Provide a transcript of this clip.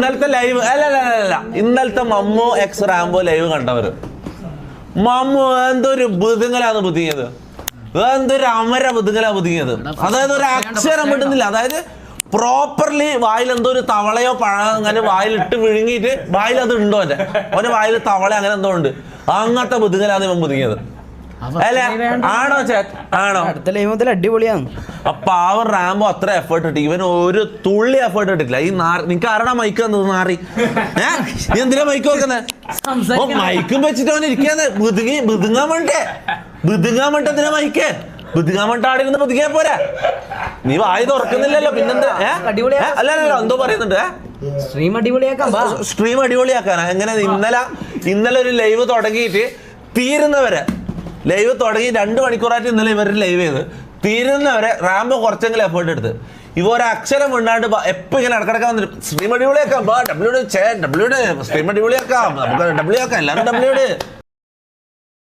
ഇന്നലത്തെ ലൈവ് അല്ല ഇന്നലത്തെ മമ്മു എക്സ് റാംബോ ലൈവ് കണ്ടവര് മമ്മു എന്തൊരു ബുദ്ധിങ്ങലാന്ന് ബുദ്ധിങ്ങിയത്, എന്തൊരു അമര ബുദ്ധിങ്ങലാ ബുദ്ധിങ്ങിയത്. അതായത് ഒരു അക്ഷരം വിടുന്നില്ല. അതായത് പ്രോപ്പർലി വായിൽ എന്തോ ഒരു തവളയോ പഴം അങ്ങനെ വായിലിട്ട് വിഴുങ്ങിയിട്ട് വായിൽ അത് ഉണ്ടോ അവന്റെ വായിൽ തവള അങ്ങനെ എന്തോ ഉണ്ട്. അങ്ങനത്തെ ബുദ്ധിങ്ങലാന്ന് ഇവൻ ബുദ്ധിങ്ങിയത്. അല്ലേ ആണോ ആണോ? അടുത്ത ലൈവ് മുതൽ അടിപൊളിയാണ്. പാവം റാംബോ അത്ര എഫേർട്ട് ഇട്ട് ഇവൻ ഒരു തുള്ളി എഫേർട്ട് ഇട്ടിട്ടില്ല. ഈ നിനക്ക് ആരുടെ മൈക്ക് വന്നത് നാറി? നീ എന്തിനാ മൈക്ക് വെക്കുന്നത്? മൈക്കും വെച്ചിട്ട് അവൻ ഇരിക്കാന്ന് ബുദ്ധിങ്ങാൻ വേണ്ടേ എന്തിനാ മൈക്ക്? ബുദ്ധിങ്ങാൻ വേണ്ട ആടെ ഇരുന്ന് ബുദ്ധിങ്ങാ പോരാ. നീ വായി തുറക്കുന്നില്ലല്ലോ പിന്നെന്താ? അല്ലല്ലോ എന്തോ പറയുന്നുണ്ട്. സ്ട്രീം അടിപൊളിയാക്കാനാ എങ്ങനെ? ഇന്നലെ ഒരു ലൈവ് തുടങ്ങിയിട്ട് തീരുന്നവരെ ലൈവ് തുടങ്ങി 2 മണിക്കൂറായിട്ട് ഇന്നലെ ഇവരുടെ ലൈവ് ചെയ്ത് തീരുന്നവരെ റാംബോ കുറച്ചെങ്കിലും എഫേർട്ട് എടുത്ത് ഇവ ഒരക്ഷരം ഉണ്ടാണ്ട് എപ്പോൾ ഇങ്ങനെ ഇടക്കിടക്കാൻ വന്നിട്ട് സ്ട്രീം അടിപൊളിയാക്കാം, സ്ട്രീം അടിപൊളിയാക്കാം, നമുക്ക് ഡബ്ല്യൂ ആക്കാം, എല്ലാവരും ഡബ്ല്യൂ